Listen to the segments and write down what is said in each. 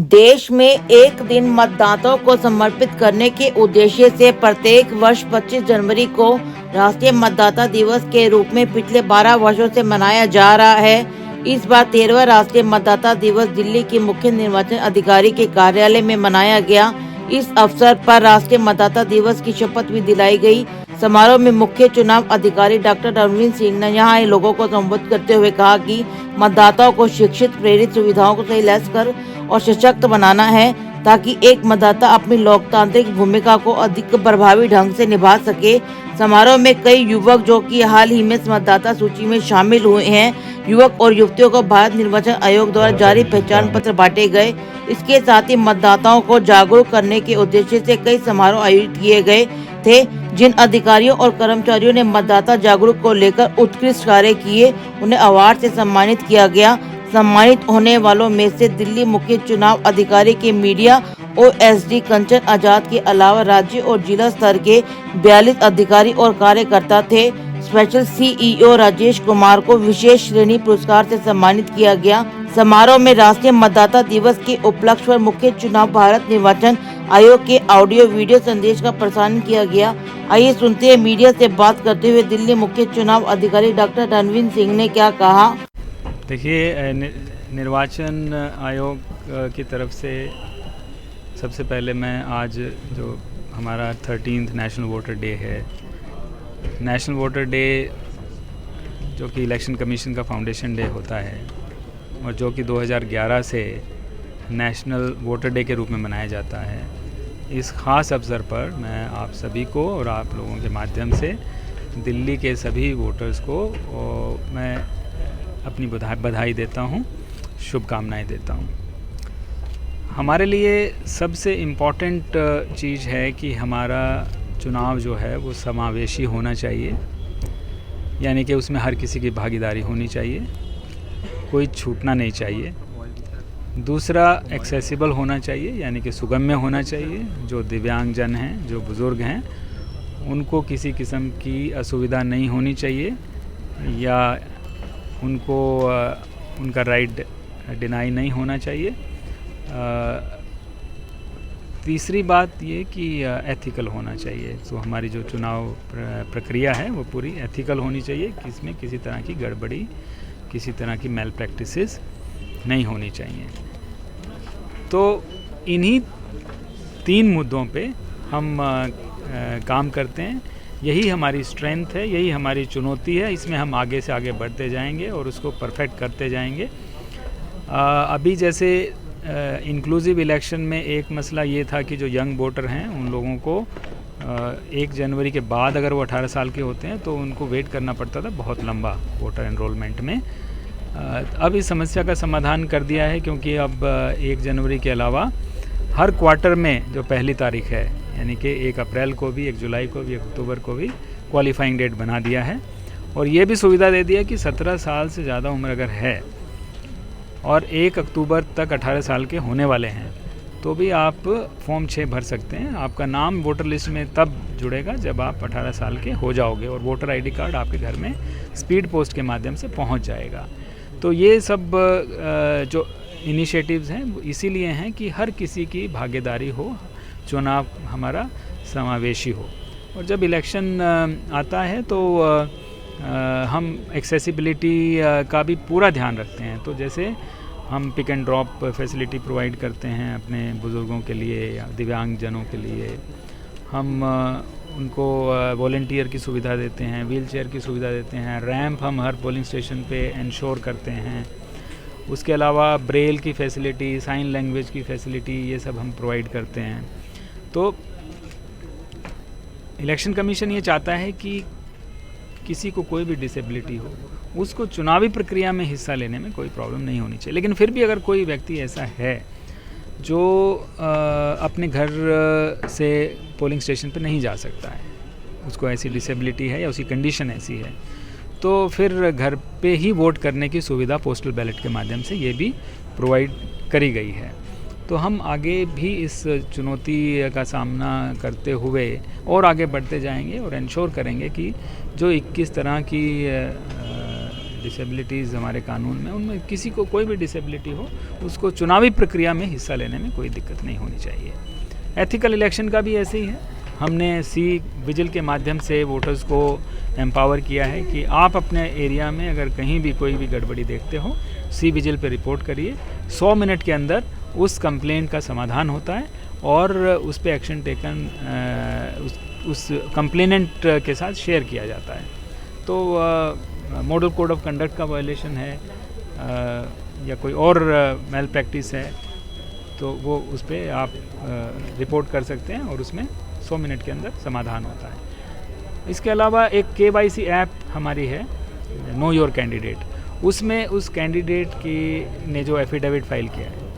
देश में एक दिन मतदाताओं को समर्पित करने के उद्देश्य से प्रत्येक वर्ष 25 जनवरी को राष्ट्रीय मतदाता दिवस के रूप में पिछले 12 वर्षों से मनाया जा रहा है। इस बार 13वां राष्ट्रीय मतदाता दिवस दिल्ली के मुख्य निर्वाचन अधिकारी के कार्यालय में मनाया गया। इस अवसर पर राष्ट्रीय मतदाता दिवस की शपथ भी दिलाई गई। समारोह में मुख्य चुनाव अधिकारी डॉक्टर रणवीर सिंह ने यहाँ लोगों को संबोधित करते हुए कहा कि मतदाताओं को शिक्षित, प्रेरित, सुविधाओं को सही लैस कर और सशक्त बनाना है ताकि एक मतदाता अपनी लोकतांत्रिक भूमिका को अधिक प्रभावी ढंग से निभा सके। समारोह में कई युवक जो कि हाल ही में मतदाता सूची में शामिल हुए हैं, युवक और युवतियों को भारत निर्वाचन आयोग द्वारा जारी पहचान पत्र बांटे गए। इसके साथ ही मतदाताओं को जागरूक करने के उद्देश्य से कई समारोह आयोजित किए गए थे, जिन अधिकारियों और कर्मचारियों ने मतदाता जागरूक को लेकर उत्कृष्ट कार्य किए, उन्हें अवार्ड से सम्मानित किया गया। सम्मानित होने वालों में से दिल्ली मुख्य चुनाव अधिकारी के मीडिया OSD कंचन आजाद के अलावा राज्य और जिला स्तर के 42 अधिकारी और कार्यकर्ता थे। स्पेशल CEO राजेश कुमार को विशेष श्रेणी पुरस्कार से सम्मानित किया गया। समारोह में राष्ट्रीय मतदाता दिवस के उपलक्ष्य पर मुख्य चुनाव भारत निर्वाचन आयोग के ऑडियो वीडियो संदेश का प्रसारण किया गया। आइए सुनते हैं मीडिया से बात करते हुए दिल्ली मुख्य चुनाव अधिकारी डॉक्टर रणवीर सिंह ने क्या कहा। देखिए, निर्वाचन आयोग की तरफ से सबसे पहले मैं आज जो हमारा 13th नेशनल वोटर डे है, नेशनल वोटर डे जो कि इलेक्शन कमीशन का फाउंडेशन डे होता है और जो कि 2011 से नेशनल वोटर डे के रूप में मनाया जाता है, इस ख़ास अवसर पर मैं आप सभी को और आप लोगों के माध्यम से दिल्ली के सभी वोटर्स को मैं अपनी बधाई देता हूँ, शुभकामनाएं देता हूँ। हमारे लिए सबसे इम्पॉर्टेंट चीज़ है कि हमारा चुनाव जो है वो समावेशी होना चाहिए, यानी कि उसमें हर किसी की भागीदारी होनी चाहिए, कोई छूटना नहीं चाहिए। दूसरा, एक्सेसिबल होना चाहिए, यानी कि सुगम्य होना चाहिए। जो दिव्यांगजन हैं, जो बुज़ुर्ग हैं, उनको किसी किस्म की असुविधा नहीं होनी चाहिए या उनको उनका राइट डिनाई नहीं होना चाहिए। तीसरी बात ये कि एथिकल होना चाहिए। तो हमारी जो चुनाव प्रक्रिया है वो पूरी एथिकल होनी चाहिए, इसमें किसी तरह की गड़बड़ी, किसी तरह की मेल प्रैक्टिसेस नहीं होनी चाहिए। तो इन्हीं 3 मुद्दों पे हम काम करते हैं। यही हमारी स्ट्रेंथ है, यही हमारी चुनौती है। इसमें हम आगे से आगे बढ़ते जाएंगे और उसको परफेक्ट करते जाएंगे। अभी जैसे इंक्लूसिव इलेक्शन में एक मसला ये था कि जो यंग वोटर हैं उन लोगों को 1 जनवरी के बाद अगर वो 18 साल के होते हैं तो उनको वेट करना पड़ता था बहुत लंबा वोटर एनरोलमेंट में। अब इस समस्या का समाधान कर दिया है, क्योंकि अब 1 जनवरी के अलावा हर क्वार्टर में जो पहली तारीख है, यानी कि 1 अप्रैल को भी, 1 जुलाई को भी, 1 अक्टूबर को भी क्वालिफाइंग डेट बना दिया है। और ये भी सुविधा दे दिया कि 17 साल से ज़्यादा उम्र अगर है और 1 अक्टूबर तक 18 साल के होने वाले हैं तो भी आप फॉर्म 6 भर सकते हैं। आपका नाम वोटर लिस्ट में तब जुड़ेगा जब आप 18 साल के हो जाओगे और वोटर ID कार्ड आपके घर में स्पीड पोस्ट के माध्यम से पहुंच जाएगा। तो ये सब जो इनिशिएटिव्स हैं इसीलिए हैं कि हर किसी की भागीदारी हो, चुनाव हमारा समावेशी हो। और जब इलेक्शन आता है तो हम एक्सेसिबिलिटी का भी पूरा ध्यान रखते हैं। तो जैसे हम pick and drop facility provide करते हैं अपने बुज़ुर्गों के लिए या दिव्यांगजनों के लिए। हम उनको वॉलंटियर की सुविधा देते हैं, व्हील चेयर की सुविधा देते हैं, रैंप हम हर पोलिंग स्टेशन पे इंश्योर करते हैं। उसके अलावा ब्रेल की फैसिलिटी, साइन लैंग्वेज की फैसिलिटी, ये सब हम प्रोवाइड करते हैं। तो इलेक्शन कमीशन ये चाहता है कि किसी को कोई भी डिसेबिलिटी हो, उसको चुनावी प्रक्रिया में हिस्सा लेने में कोई प्रॉब्लम नहीं होनी चाहिए। लेकिन फिर भी अगर कोई व्यक्ति ऐसा है जो अपने घर से पोलिंग स्टेशन पर नहीं जा सकता है, उसको ऐसी डिसेबिलिटी है या उसकी कंडीशन ऐसी है, तो फिर घर पे ही वोट करने की सुविधा पोस्टल बैलेट के माध्यम से ये भी प्रोवाइड करी गई है। तो हम आगे भी इस चुनौती का सामना करते हुए और आगे बढ़ते जाएंगे और इंश्योर करेंगे कि जो 21 तरह की डिसेबिलिटीज़ हमारे कानून में, उनमें किसी को कोई भी डिसेबिलिटी हो उसको चुनावी प्रक्रिया में हिस्सा लेने में कोई दिक्कत नहीं होनी चाहिए। एथिकल इलेक्शन का भी ऐसे ही है। हमने सी विजिल के माध्यम से वोटर्स को एम्पावर किया है कि आप अपने एरिया में अगर कहीं भी कोई भी गड़बड़ी देखते हो सी विजिल पे रिपोर्ट करिए। 100 मिनट के अंदर उस कंप्लेंट का समाधान होता है और उस पे एक्शन टेकन उस कंप्लेनेंट के साथ शेयर किया जाता है। तो मॉडल कोड ऑफ कंडक्ट का वायलेशन है या कोई और मेल प्रैक्टिस है तो वो उस पर आप रिपोर्ट कर सकते हैं और उसमें 100 मिनट के अंदर समाधान होता है। इसके अलावा एक KYC ऐप हमारी है, नो योर कैंडिडेट। उसमें उस कैंडिडेट की ने जो एफिडेविट फाइल किया है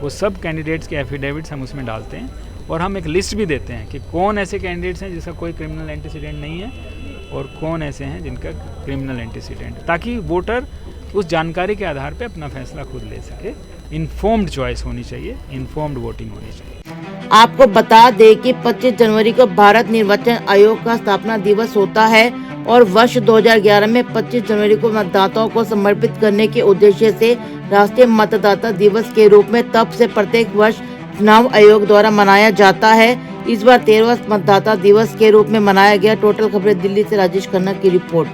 वो सब कैंडिडेट्स के एफिडेविट्स हम उसमें डालते हैं और हम एक लिस्ट भी देते हैं कि कौन ऐसे कैंडिडेट्स हैं जिसका कोई क्रिमिनल एंटीसीडेंट नहीं है और कौन ऐसे हैं जिनका क्रिमिनल एंटीसीडेंट, ताकि वोटर उस जानकारी के आधार पे अपना फैसला खुद ले सके। इन्फॉर्म्ड चॉइस होनी चाहिए, इन्फॉर्म्ड वोटिंग होनी चाहिए। आपको बता दें कि 25 जनवरी को भारत निर्वाचन आयोग का स्थापना दिवस होता है और वर्ष 2011 में 25 जनवरी को मतदाताओं को समर्पित करने के उद्देश्य से राष्ट्रीय मतदाता दिवस के रूप में तब से प्रत्येक वर्ष चुनाव आयोग द्वारा मनाया जाता है। इस बार 13वां मतदाता दिवस के रूप में मनाया गया। टोटल खबरें दिल्ली से राजेश खन्ना की रिपोर्ट।